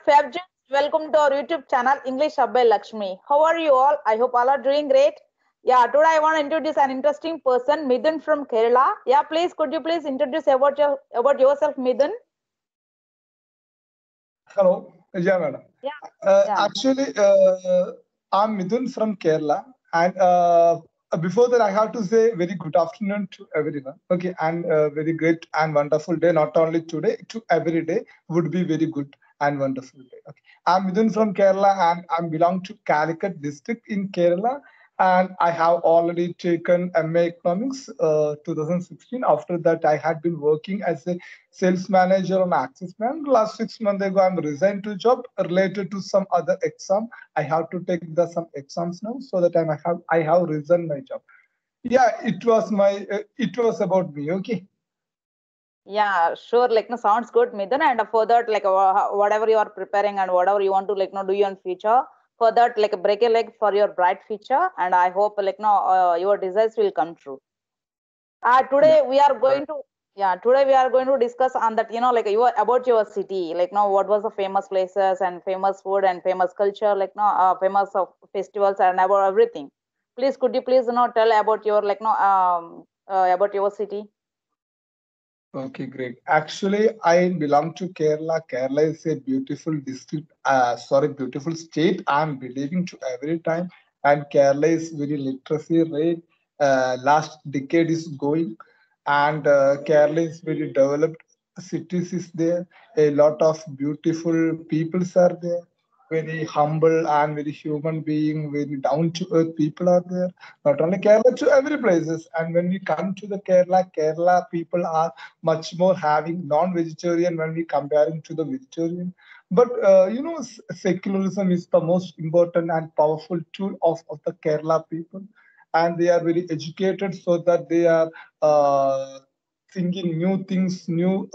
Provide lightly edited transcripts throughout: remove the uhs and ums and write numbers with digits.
Fabjans, welcome to our YouTube channel English Hub by Lakshmi. How are you all? I hope all are doing great. Yeah, today I want to introduce an interesting person, Midun from Kerala. Yeah, please, could you please introduce about yourself, Midun? Hello, yeah, madam. Yeah. Actually, I'm Midun from Kerala, and before that, I have to say very good afternoon to everyone. Okay, and very great and wonderful day. Not only today, to every day would be very good and wonderful day. Okay, I'm Midun from Kerala, and I belong to Calicut district in Kerala. And I have already taken MA Economics 2016. After that, I had been working as a sales manager on Axis Bank. Last 6 months ago, I'm resigned to job related to some other exam. I have to take some exams now, so that I have resigned my job. Yeah, it was about me. Okay. Yeah, sure. Like, no, sounds good, Midun. And for that, like, whatever you are preparing and whatever you want to, like, no, do in future. For that, like, break a leg for your bright future. And I hope, like, no, your desires will come true. Today we are going to today we are going to discuss on that, like about your city, like what was the famous places and famous food and famous culture, like famous of festivals and about everything. Please, could you please tell about your about your city? Okay, great. Actually, I belong to Kerala. Kerala is a beautiful district, beautiful state. I'm believing to every time. And Kerala is very literacy rate. Last decade is going. And Kerala is very developed. Cities is there. A lot of beautiful peoples are there. Very humble and very human being, very down to earth people are there. Not only Kerala, to every places. And when we come to the Kerala people are much more having non-vegetarian when we comparing to the vegetarian. But secularism is the most important and powerful tool of the Kerala people, and they are very educated so that they are thinking new things, new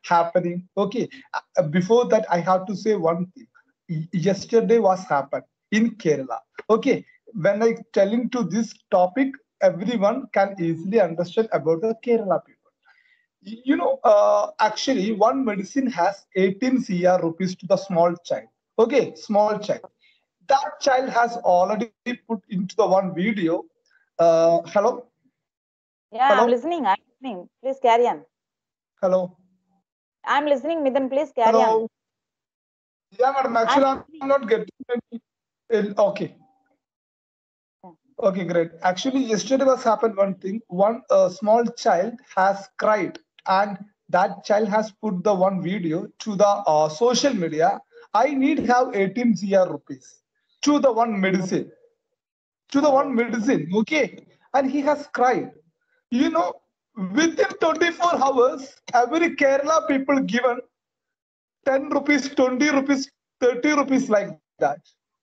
happening. Okay, before that, I have to say one thing. Yesterday was happened in Kerala. Okay, when I telling to this topic, everyone can easily understand about the Kerala people. Actually, one medicine has 18 CR rupees to the small child. Okay, small child. That child has already put into the one video. Hello? Yeah, Hello? I'm listening. Please carry on. Hello? I'm listening, Midun. Please carry on. Hello? Yeah, madam. Actually, I'm not getting any. Okay. Okay, great. Actually, yesterday was happened one thing. One small child has cried, and that child has put the one video to the social media. I need have 18 CR rupees to the one medicine. To the one medicine, okay? And he has cried. You know, within 24 hours, every Kerala people given 10 rupees, 20 rupees, 30 rupees like that.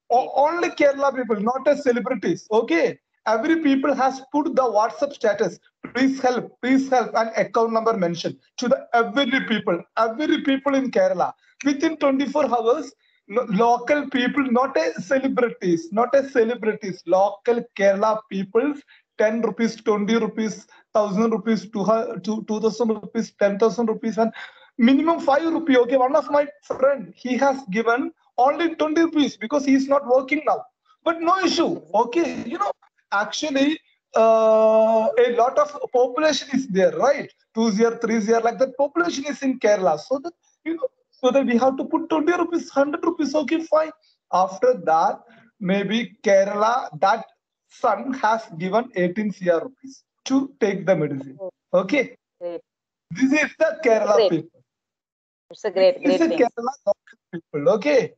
Only Kerala people, not as celebrities. Okay. Every people has put the WhatsApp status. Please help, and account number mentioned to the every people in Kerala. Within 24 hours, local people, not as celebrities, local Kerala peoples, 10 rupees, 20 rupees, 1,000 rupees, 2,000 rupees, 10,000 rupees, and minimum 5 rupee. Okay, one of my friend, he has given only 20 rupees because he is not working now. But no issue. Okay, actually, a lot of population is there, right? 2 0, 3 0, like that population is in Kerala. So that we have to put 20 rupees, 100 rupees. Okay, fine. After that, maybe Kerala, that son has given 18 CR rupees to take the medicine. Okay. Great. This is the Kerala people. It's a great This is thing. Kerala local people. Okay.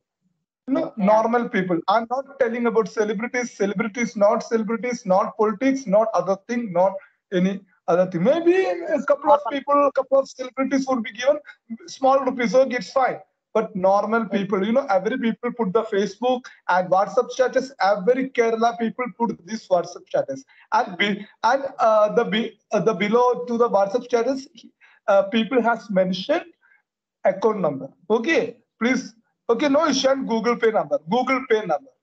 Normal people. I'm not telling about celebrities, not politics, not other thing, not any other thing. Maybe a couple of people, a couple of celebrities would be given small rupees, okay, it's fine. But normal people, every people put the Facebook and WhatsApp status. Every Kerala people put this WhatsApp status, and the below to the WhatsApp status, people has mentioned account number. Okay, please. Okay, no issue. And Google Pay number.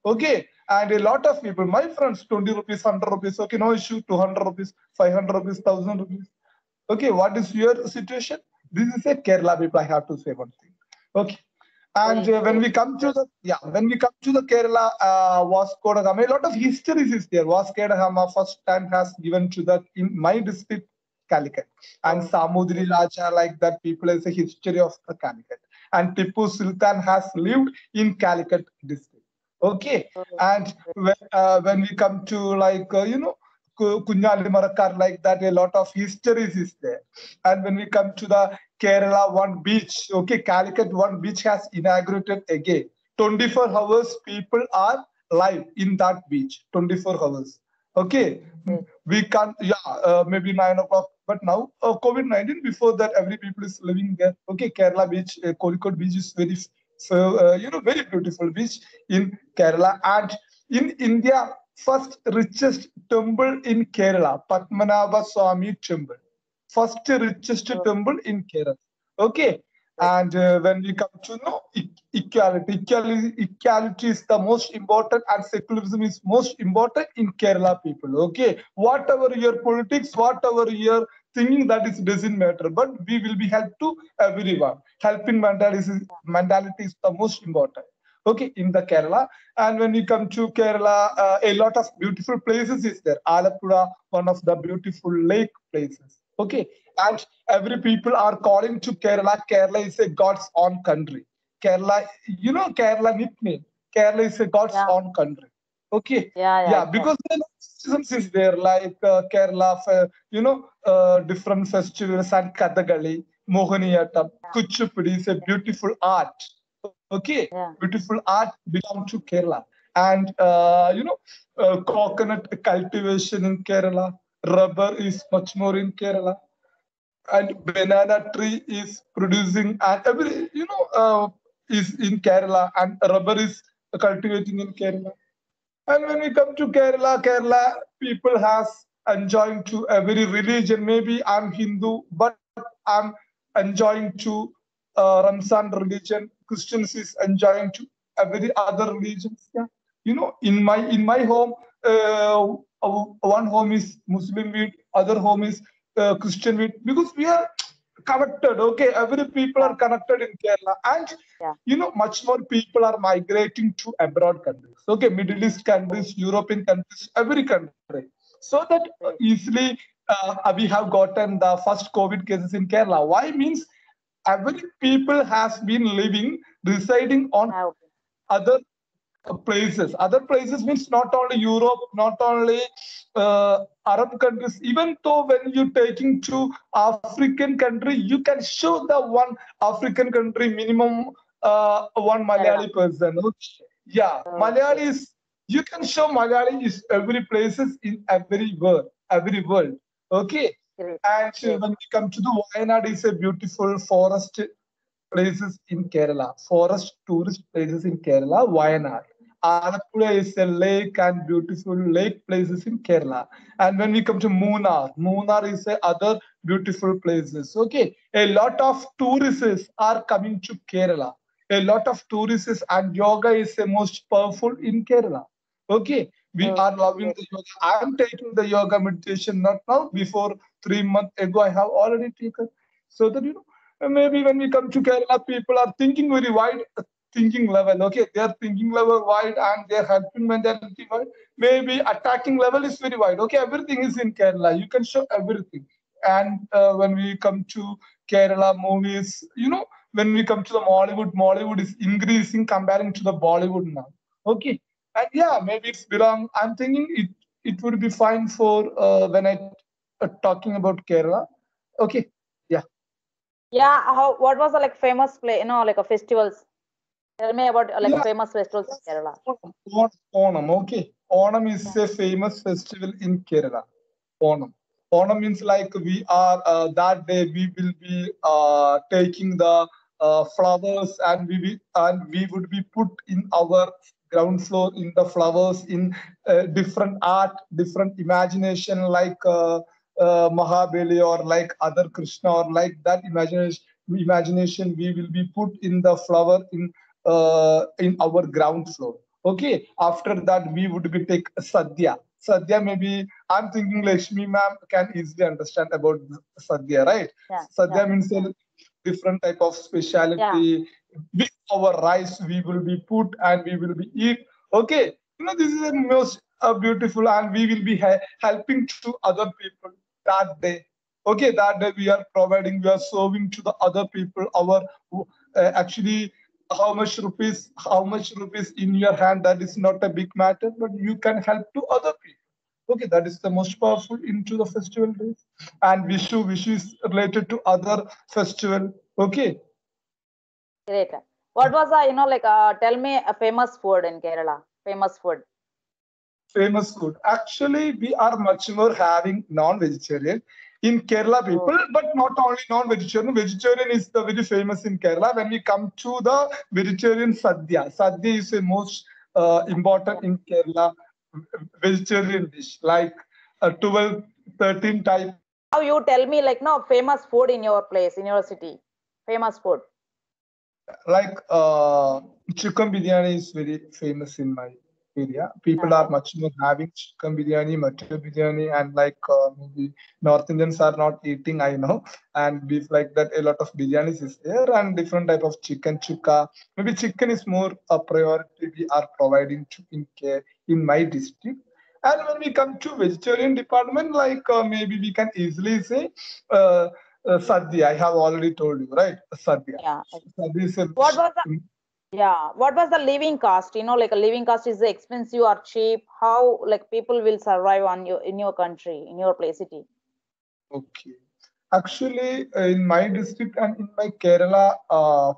Okay, and a lot of people, my friends, 20 rupees, 100 rupees. Okay, no issue. 200 rupees, 500 rupees, 1,000 rupees. Okay, what is your situation? This is a Kerala people. I have to say one thing. Okay, And Very when true. we come to the Kerala, Vasco da Gama, a lot of histories is there. Vasco da Gama first time has given to the in my district Calicut, and Oh, Samudri Raja, like that people is a history of the Calicut, and Tipu Sultan has lived in Calicut district. Okay, oh, and when we come to like Kunyali Marakar, like that, a lot of histories is there. And when we come to the Kerala one beach, okay, Calicut one beach has inaugurated again. 24 hours people are live in that beach, 24 hours. Okay, yes. we can't, maybe 9 o'clock, but now COVID-19, before that, every people is living there. Okay, Kerala beach, Kozhikode beach is very, very beautiful beach in Kerala. And in India, first richest temple in Kerala, Padmanabha Swami temple. First richest Oh, temple in Kerala. Okay. yes. And when we come to equality is the most important, and secularism is most important in Kerala people. Okay. Whatever your politics, whatever your thinking, that is doesn't matter. But we will be help to everyone. Helping mentality is the most important. Okay, in the Kerala. And when you come to Kerala, a lot of beautiful places is there. Alappuzha, one of the beautiful lake places. Okay, and every people are calling to Kerala. Kerala is a God's own country. Kerala, Kerala nickname. Kerala is a God's Yeah, own country. Okay, yeah, yeah, exactly. because the systems is there, like Kerala, different festivals and Kathakali, Mohiniyattam, Kuchipudi is a beautiful art. Okay, Yeah, beautiful art belong to Kerala. And coconut cultivation in Kerala, rubber is much more in Kerala, and banana tree is producing, and every is in Kerala, and rubber is cultivating in Kerala. And when we come to Kerala people has enjoying to every religion. Maybe I'm Hindu, but I'm enjoying to Ramzan religion. Christians is enjoying to every other religions. Yeah, in my home, one home is Muslim with, other home is Christian with, because we are connected. Okay, every people yeah, are connected in Kerala. And yeah. much more people are migrating to abroad countries. Okay, Middle East Oh, countries, European countries, every country. So that great. easily we have gotten the first COVID cases in Kerala. Why means every people has been living, residing on Have other places. Other places means not only Europe, not only Arab countries. Even though when you taking to African country, you can show the one African country minimum one Kerala. Malayali person. Okay. Yeah, Malayali Okay, is, you can show Malayali is every places in every world, every world. Okay. great, And great. when we come to the Wayanad, is a beautiful forest places in Kerala, forest tourist places in Kerala, Wayanad. Alappuzha is a lake and beautiful lake places in Kerala. And when we come to Munnar, Munnar is a other beautiful places. Okay, a lot of tourists are coming to Kerala. A lot of tourists, and yoga is the most powerful in Kerala. Okay, we Oh, are loving great. the yoga. I am taking the yoga meditation not now. Before 3 months ago, I have already taken. So that maybe when we come to Kerala, people are thinking very wide, thinking level. Okay, they are thinking level wide, and their helping mentality wide. Maybe attacking level is very wide. Okay, everything is in Kerala. You can show everything. And when we come to Kerala movies, when we come to the Mollywood, Mollywood is increasing comparing to the Bollywood now. Okay, and yeah, maybe it's belong. I'm thinking it would be fine for when I talking about Kerala. Okay, yeah. Yeah, how what was the like famous play, like a festivals? Tell me about like Yeah, famous festivals in Kerala. Onam, okay. Onam is Yeah. a famous festival in Kerala. Onam. Onam means like we are that day we will be taking the flowers, and we would be put in our ground floor in the flowers in different art, different imagination, like Mahabali, or like other Krishna, or like that imagination we will be put in the flower in our ground floor. Okay. After that, we would be take sadhya. Sadhya, maybe I'm thinking Lakshmi ma'am can easily understand about sadhya, right? Yeah, yeah, Sadhya means a different type of yeah. speciality. with our rice we will be put and we will be eat. Okay, this is the most beautiful, and we will be helping to other people that day. Okay, that day we are providing, we are serving to the other people our actually how much rupees in your hand, that is not a big matter, but you can help to other people. Okay, that is the most powerful into the festival days. And Vishu is related to other festival. Okay, Great. What was tell me a famous food in Kerala. Famous food. famous food. Actually, we are much more having non-vegetarian in Kerala Oh, people, but not only non-vegetarian. Vegetarian is the very famous in Kerala. When we come to the vegetarian sadhya, sadhya is the most yeah. important in Kerala vegetarian dish, like 12, 13 type. Now you tell me famous food in your place, in your city. Famous food. Like chicken biryani is very famous in my area. People are Yeah. much more having chicken biryani, mutton biryani, and like maybe North Indians are not eating, I know, and beef like that. A lot of biryanis is there, and different type of chicken chukka. Maybe chicken is more a priority we are providing to in care in my district. And when we come to vegetarian department, like maybe we can easily say uh, sadhya. I have already told you, right? Sadhya. Yeah. Sadhya is a What was the what was the living cost? Like a living cost is expensive or cheap? How like people will survive on your in your country, in your place city? okay. Actually, in my district and in my Kerala,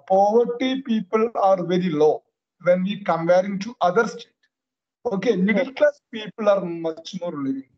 poverty people are very low when we comparing to other states. Okay, Yes. middle class people are much more living.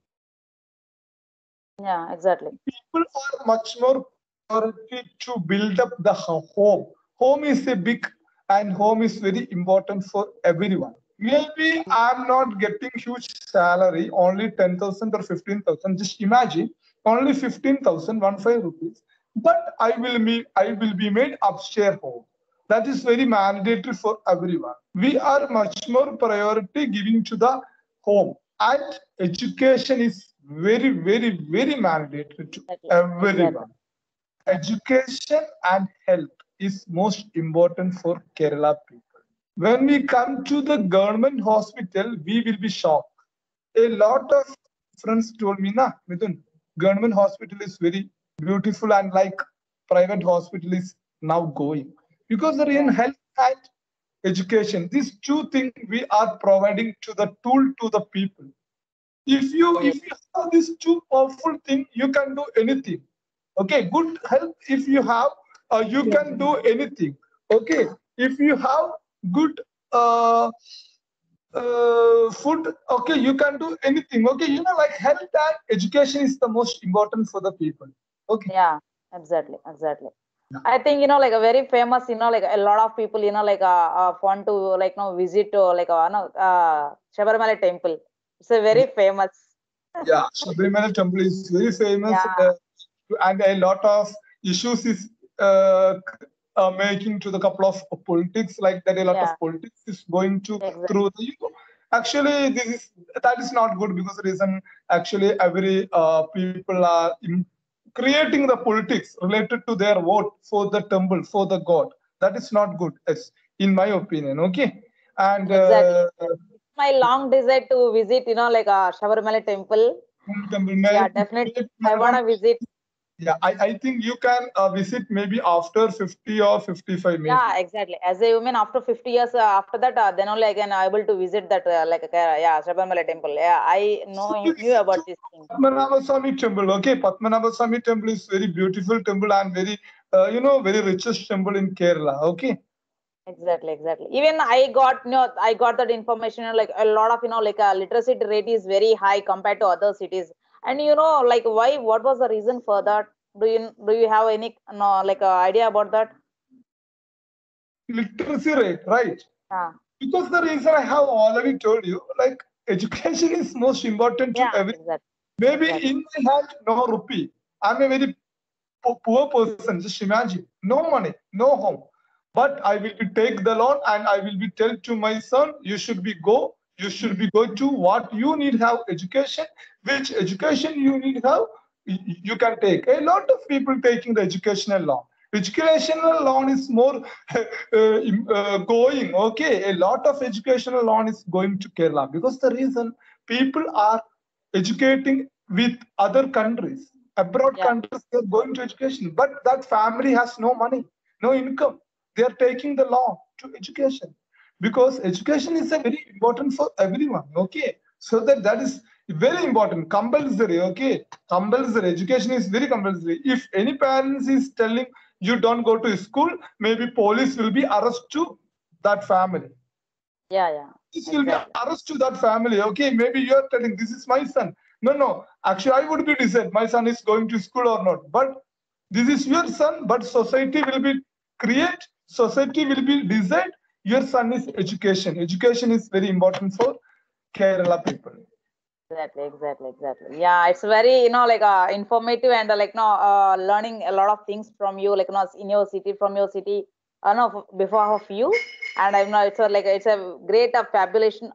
Yeah, exactly. People are much more priority to build up the home. Home is a big, and home is very important for everyone. Maybe I'm not getting huge salary, only 10,000 or 15,000. Just imagine, only 15,000, 15 rupees. But I will be made upstairs home. That is very mandatory for everyone. We are much more priority giving to the home, and education is very, very, very mandatory to Exactly. Exactly. everyone. Education and health is most important for Kerala people. When we come to the government hospital, we will be shocked. A lot of friends told me, "Na, Mithun, government hospital is very beautiful and like private hospital is now going because the in Yeah. health and education, these two things we are providing to the tool to the people. Yes. If you have these two powerful things, you can do anything. Okay, good health if you have, you can do anything. Okay, if you have good uh, food, okay, you can do anything. Okay, like health and education is the most important for the people. Okay. Yeah. Exactly. Exactly. I think like a very famous like a lot of people want to visit to no Shabarimala temple. It's a very famous. Yeah, Sabrimala temple is very famous, Yeah. and a lot of issues is uh, making to the couple of politics, like that. A lot of Yeah. politics is going to Exactly. through the. Actually, that is not good because the reason actually every people are creating the politics related to their vote for the temple for the god. That is not good, as in my opinion. Okay, and Exactly. My long desire to visit Shabarimala temple. temple Yeah, definitely. I wanna visit. yeah, I think you can visit maybe after 50 or 55 maybe. Yeah, exactly. As a woman, after 50 years, after that, then only I can able to visit that yeah, Shabarimala temple. Yeah, I So know you knew visit to about this thing. Padmanabha Swami temple. Okay, Padmanabha Swami temple is very beautiful temple and very, very richest temple in Kerala. Okay. Exactly, exactly. Even I got I got that information. Like a lot of literacy rate is very high compared to other cities. And like why? What was the reason for that? Do you have any no idea about that? Literacy rate, right? Yeah, Because the reason I have already told you, like education is most important to yeah, every. exactly, Maybe exactly. in my hand, no rupee. I'm a very poor person. Just imagine, no money, no home. But I will be take the loan and I will be tell to my son, you should be go to what you need have education, which education you need have, you can take. A lot of people taking the educational loan. Educational loan is more going. Okay, a lot of educational loan is going to Kerala because the reason people are educating with other countries, abroad Yeah, countries, they're going to education, but that family has no money, no income. They are taking the loan to education because education is a very important for everyone. Okay, so that is very important, compulsory. Okay, compulsory education is very compulsory. If any parents is telling you don't go to school, maybe police will be arrest to that family. yeah, This will be exactly. arrest to that family. Okay, maybe you are telling this is my son. No. Actually, I would be decide my son is going to school or not. But this is your son. But society will be create. Society will be decide. Your son is education. Education is very important for Kerala people. Exactly. Yeah, it's very, like informative and learning a lot of things from you, like in your city, from your city, no, before of you. And I know it's a it's a great fabulation,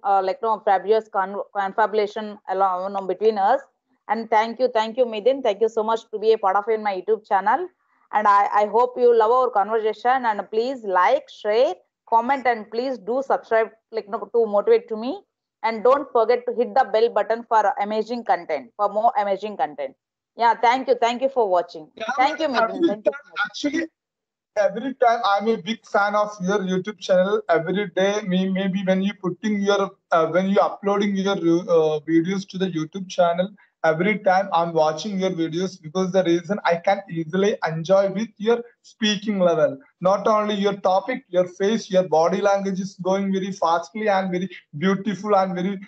fabulous confabulation along, between us. And thank you, Midin. Thank you so much to be a part of in my YouTube channel. And I hope you love our conversation. And please like, share, comment, and please do subscribe, to motivate to me. And don't forget to hit the bell button for amazing content, for more amazing content. Yeah, thank you for watching. Yeah, Thank you, madam, Midin. Thank you so much. actually, every time I'm a big fan of your YouTube channel. Every day, maybe when you putting your when you uploading your videos to the YouTube channel, every time I'm watching your videos because the reason I can easily enjoy with your speaking level. Not only your topic, your face, your body language is going very fastly and very beautiful and very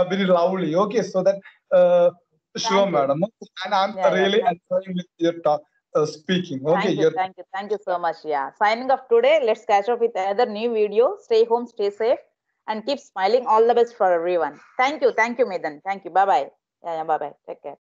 very lovely. Okay, so that sure, Thank you. madam, and I'm Yeah. really enjoying with your talk. Speaking. Okay, Thank you. your Thank you so much. Yeah. Signing off today. Let's catch up with another new video. Stay home, stay safe, and keep smiling. All the best for everyone. Thank you, Midin. Thank you. Bye bye. Yeah, bye bye. Take care.